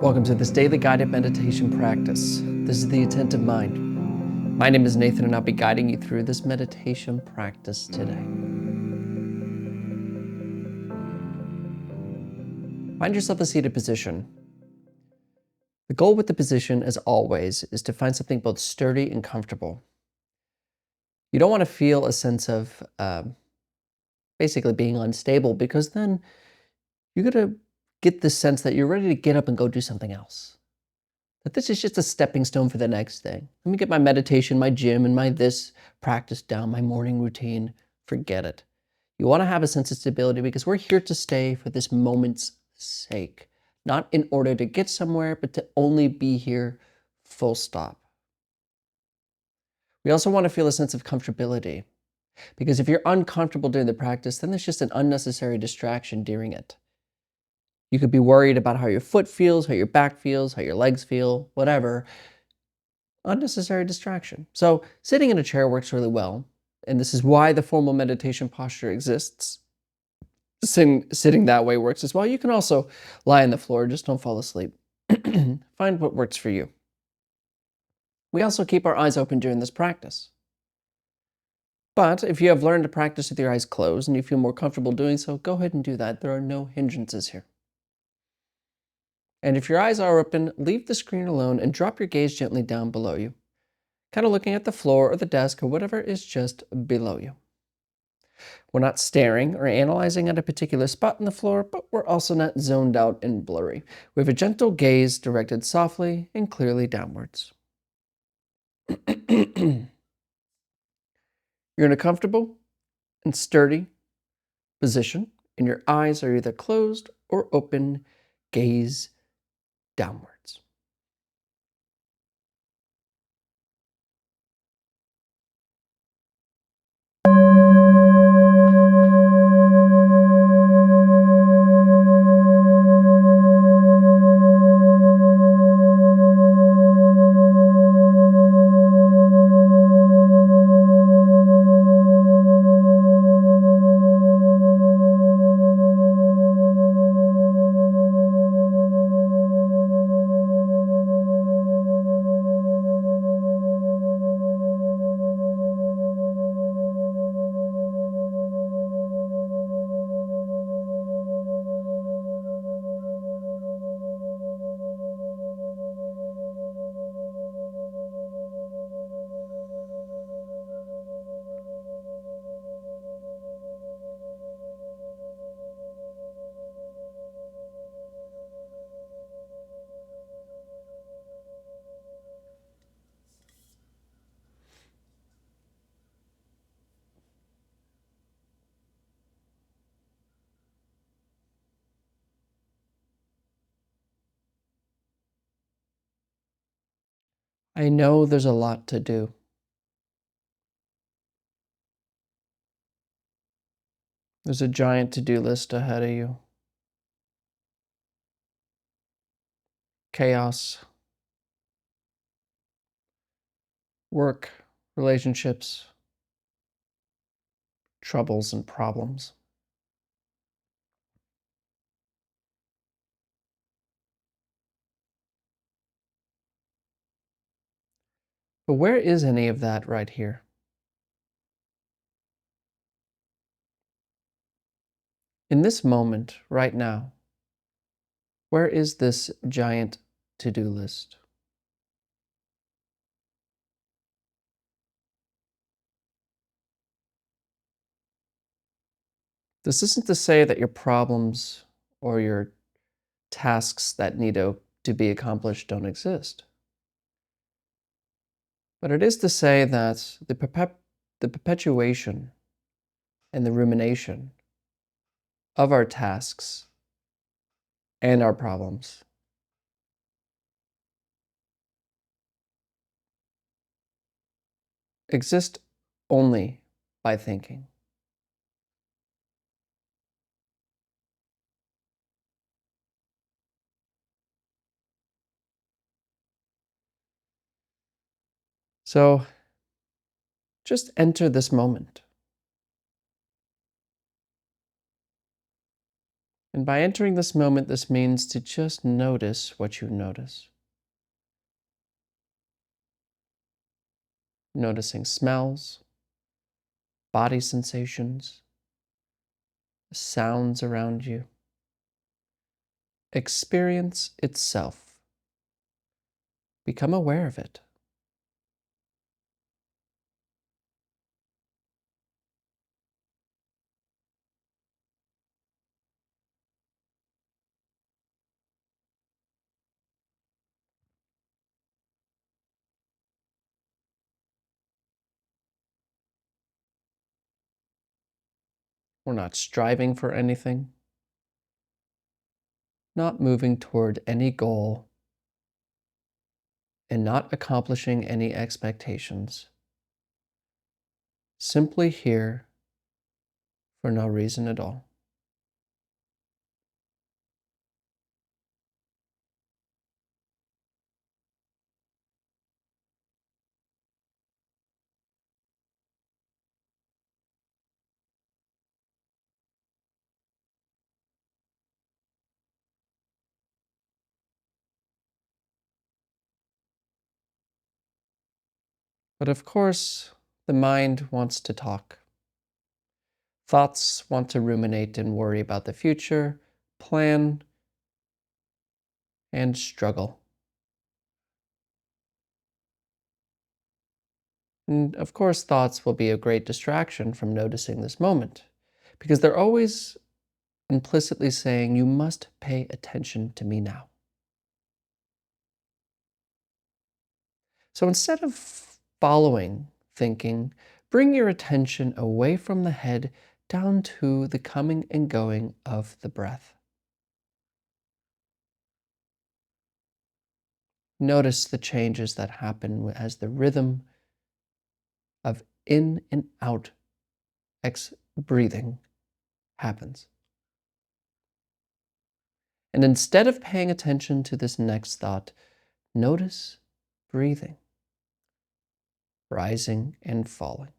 Welcome to this daily guided meditation practice. This is the Attentive Mind. My name is Nathan, and I'll be guiding you through this meditation practice today. Find yourself a seated position. The goal with the position, as always, is to find something both sturdy and comfortable. You don't want to feel a sense of basically being unstable, because then you're going to get the sense that you're ready to get up and go do something else. That this is just a stepping stone for the next thing. Let me get my meditation, my gym, and my this practice down, my morning routine. Forget it. You want to have a sense of stability because we're here to stay for this moment's sake, not in order to get somewhere, but to only be here, full stop. We also want to feel a sense of comfortability because if you're uncomfortable during the practice, then there's just an unnecessary distraction during it. You could be worried about how your foot feels, how your back feels, how your legs feel, whatever. Unnecessary distraction. So sitting in a chair works really well, and this is why the formal meditation posture exists. Sitting that way works as well. You can also lie on the floor, just don't fall asleep. Find what works for you. We also keep our eyes open during this practice. But if you have learned to practice with your eyes closed and you feel more comfortable doing so, go ahead and do that. There are no hindrances here. And if your eyes are open, leave the screen alone and drop your gaze gently down below you, kind of looking at the floor or the desk or whatever is just below you. We're not staring or analyzing at a particular spot in the floor, but we're also not zoned out and blurry. We have a gentle gaze directed softly and clearly downwards. You're in a comfortable and sturdy position, and your eyes are either closed or open, gaze downwards. I know there's a lot to do. There's a giant to-do list ahead of you. Chaos, work, relationships, troubles, and problems. But where is any of that right here? In this moment, right now, where is this giant to-do list? This isn't to say that your problems or your tasks that need to be accomplished don't exist. But it is to say that the perpetuation and the rumination of our tasks and our problems exist only by thinking. So just enter this moment. And by entering this moment, this means to just notice what you notice. Noticing smells, body sensations, sounds around you. Experience itself. Become aware of it. We're not striving for anything, not moving toward any goal, and not accomplishing any expectations. Simply here for no reason at all. But of course, the mind wants to talk. Thoughts want to ruminate and worry about the future, plan, and struggle. And of course, thoughts will be a great distraction from noticing this moment because they're always implicitly saying, you must pay attention to me now. So instead of following thinking, bring your attention away from the head down to the coming and going of the breath. Notice the changes that happen as the rhythm of in and out breathing happens. And instead of paying attention to this next thought, notice breathing, rising and falling.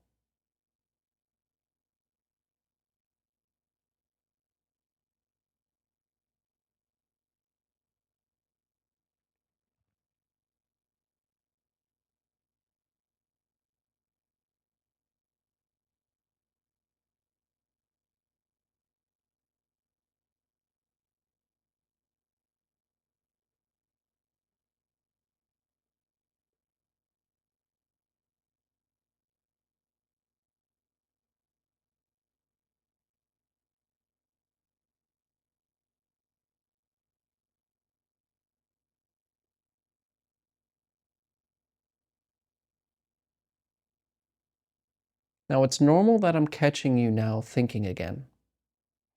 Now, it's normal that I'm catching you now thinking again,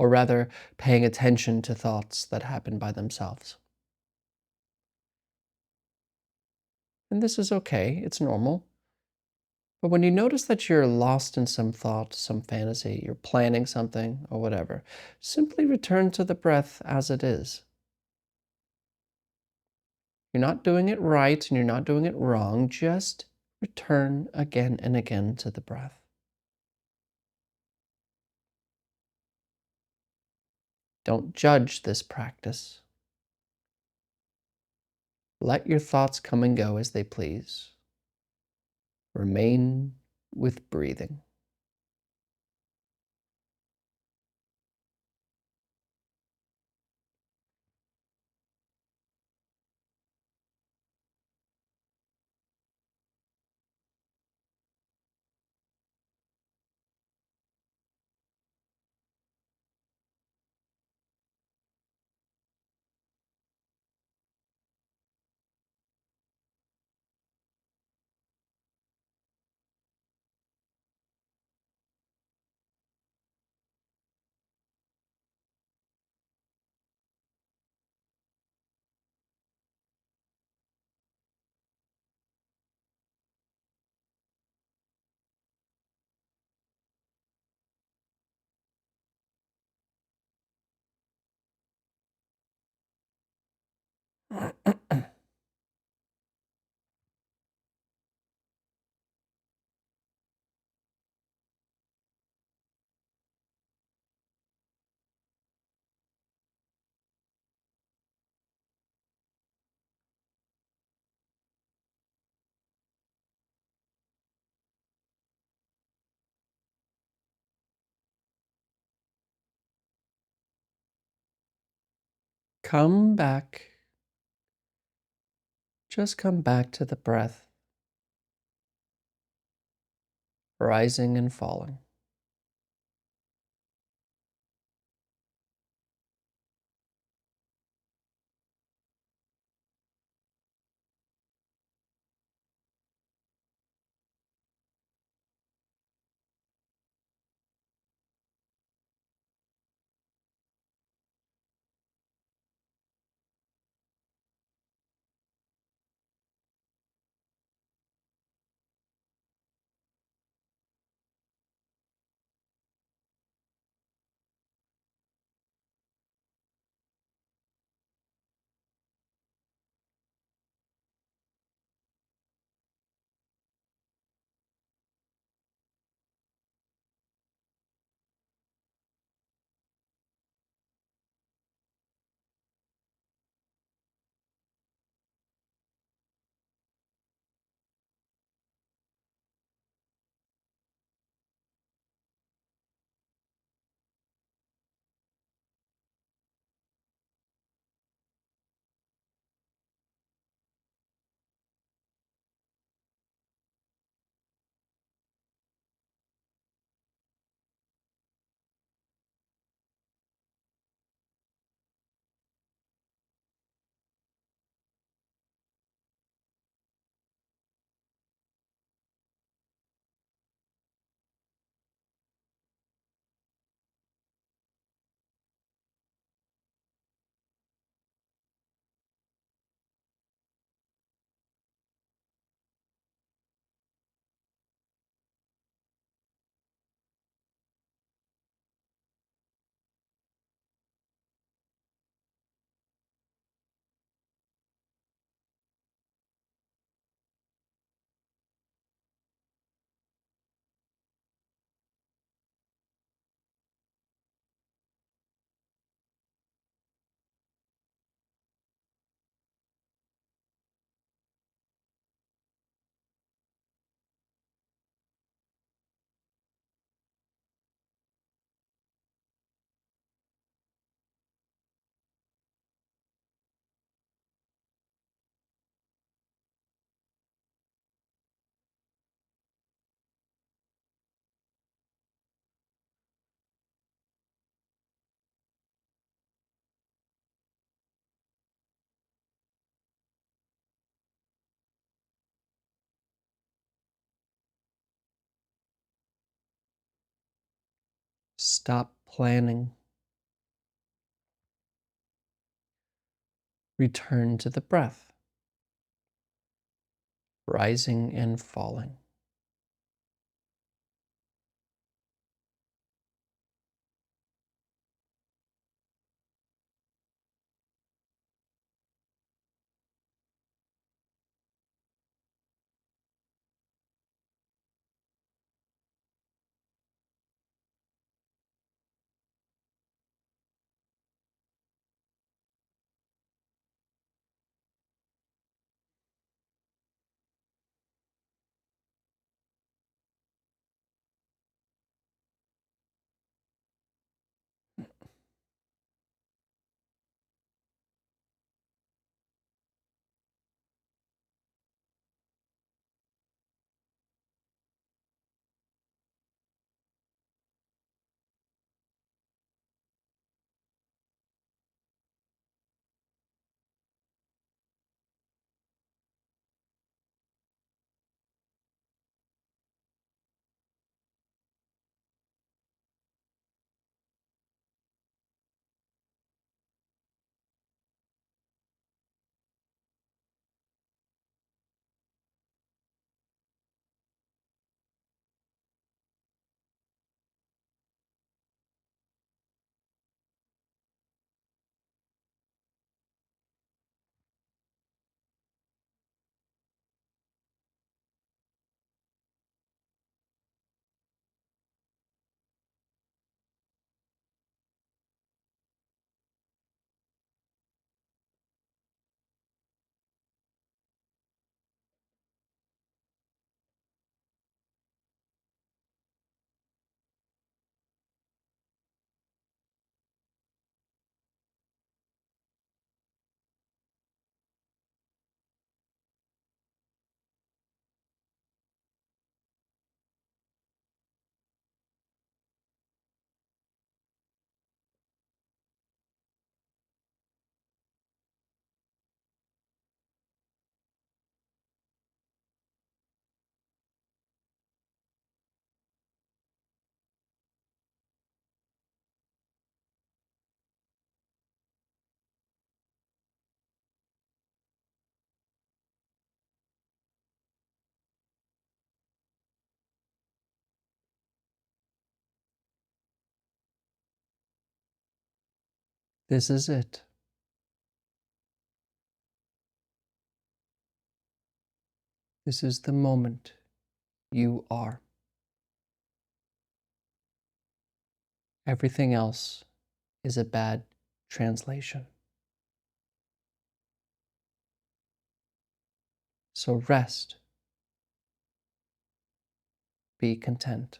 or rather, paying attention to thoughts that happen by themselves. And this is okay, it's normal. But when you notice that you're lost in some thought, some fantasy, you're planning something, or whatever, simply return to the breath as it is. You're not doing it right and you're not doing it wrong, just return again and again to the breath. Don't judge this practice. Let your thoughts come and go as they please. Remain with breathing. Come back. Just come back to the breath, rising and falling. Stop planning. Return to the breath, rising and falling. This is it. This is the moment you are. Everything else is a bad translation. So rest, be content.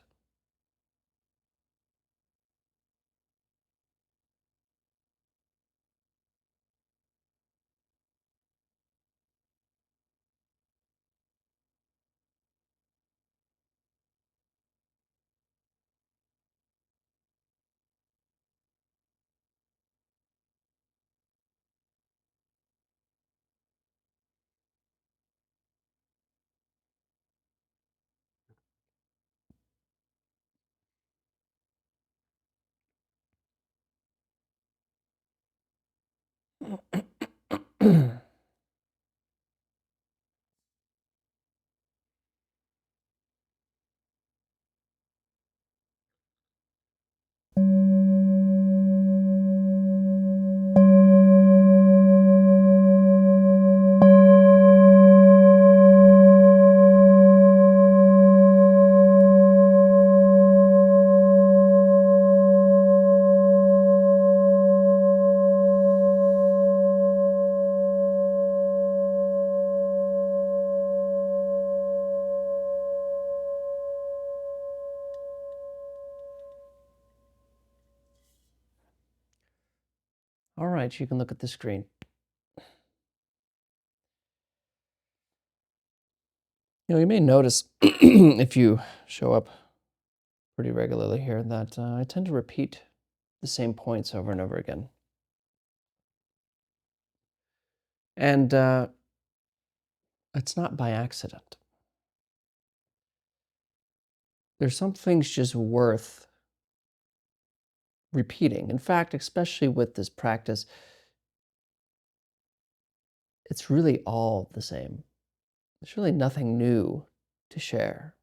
All right, you can look at the screen. You may notice if you show up pretty regularly here that I tend to repeat the same points over and over again. And it's not by accident. There's some things just worth repeating. In fact, especially with this practice, it's really all the same. There's really nothing new to share.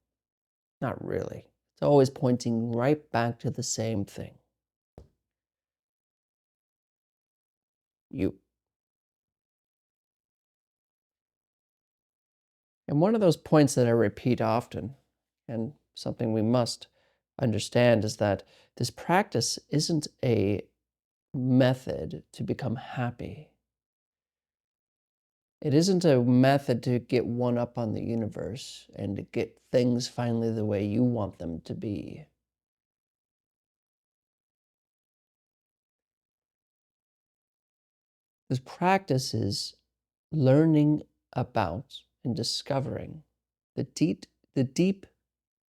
Not really. It's always pointing right back to the same thing. You. And one of those points that I repeat often, and something we must understand, is that this practice isn't a method to become happy. It isn't a method to get one up on the universe and to get things finally the way you want them to be. This practice is learning about and discovering the deep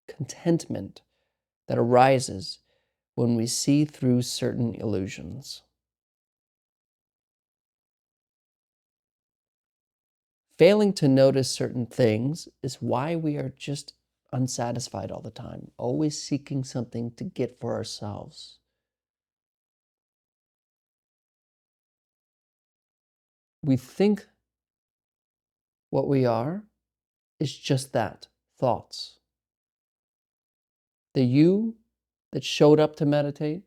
contentment that arises when we see through certain illusions. Failing to notice certain things is why we are just unsatisfied all the time, always seeking something to get for ourselves. We think what we are is just that, thoughts. The you that showed up to meditate,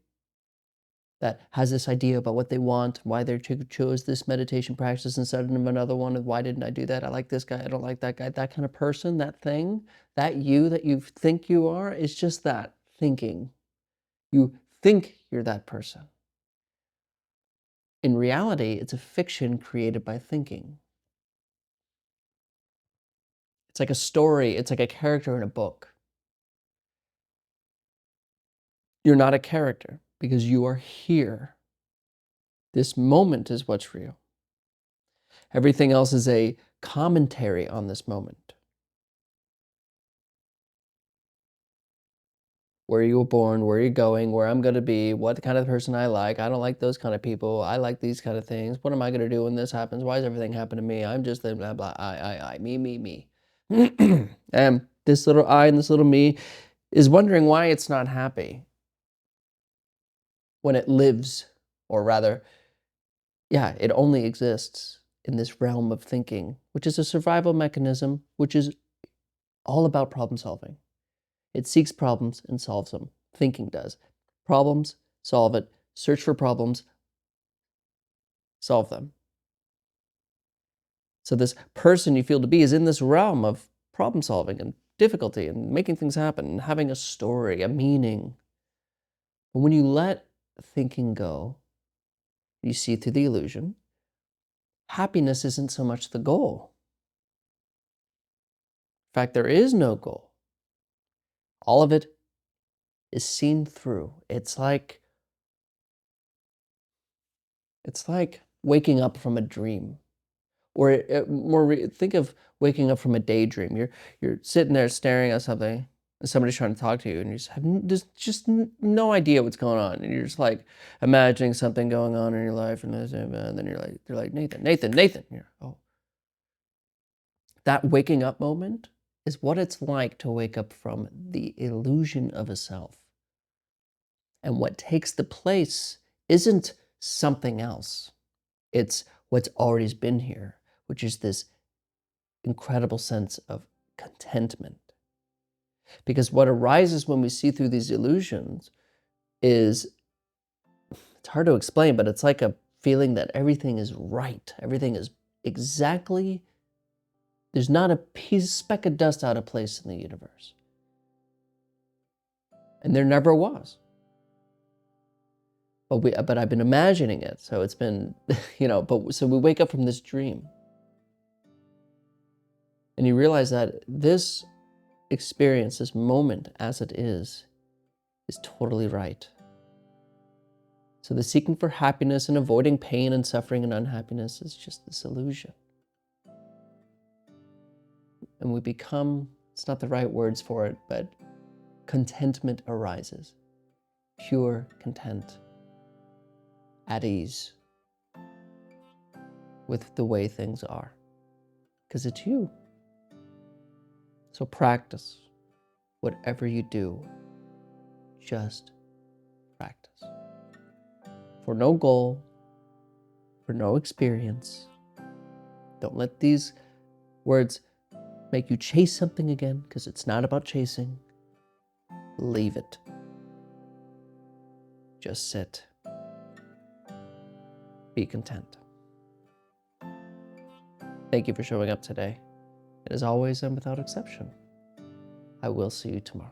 that has this idea about what they want, why they chose this meditation practice instead of another one, and why didn't I do that? I like this guy, I don't like that guy. That kind of person, that thing, that you that you think you are is just that, thinking. You think you're that person. In reality, it's a fiction created by thinking. It's like a story, it's like a character in a book. You're not a character because you are here. This moment is what's real. Everything else is a commentary on this moment. Where you were born, where you're going, where I'm going to be, what kind of person I like. I don't like those kind of people. I like these kind of things. What am I going to do when this happens? Why does everything happen to me? I'm just the blah, blah, I, me. And this little I and this little me is wondering why it's not happy when it lives, or rather, yeah, it only exists in this realm of thinking, which is a survival mechanism, which is all about problem solving. It seeks problems and solves them. Thinking does. Problems, solve it, search for problems, solve them. So this person you feel to be is in this realm of problem solving and difficulty and making things happen and having a story, a meaning. But when you let thinking go, you see through the illusion, happiness isn't so much the goal. In fact, there is no goal. All of it is seen through. It's like waking up from a dream. Or think of waking up from a daydream. You're sitting there staring at something, and somebody's trying to talk to you, and you just have just no idea what's going on, and you're just like imagining something going on in your life, and then they're like Nathan. You're, oh, that waking up moment is what it's like to wake up from the illusion of a self. And what takes the place isn't something else. It's what's always been here, which is this incredible sense of contentment. Because what arises when we see through these illusions is, it's hard to explain, but it's like a feeling that everything is right. Everything is exactly, there's not a speck of dust out of place in the universe. And there never was. But I've been imagining it. So it's been, so we wake up from this dream. And you realize that this experience, this moment as it is totally right. So the seeking for happiness and avoiding pain and suffering and unhappiness is just this illusion. And we become, it's not the right words for it, but contentment arises. Pure content, at ease with the way things are, because it's you. So practice whatever you do, just practice. For no goal, for no experience. Don't let these words make you chase something again, because it's not about chasing. Leave it. Just sit. Be content. Thank you for showing up today. And as always, and without exception, I will see you tomorrow.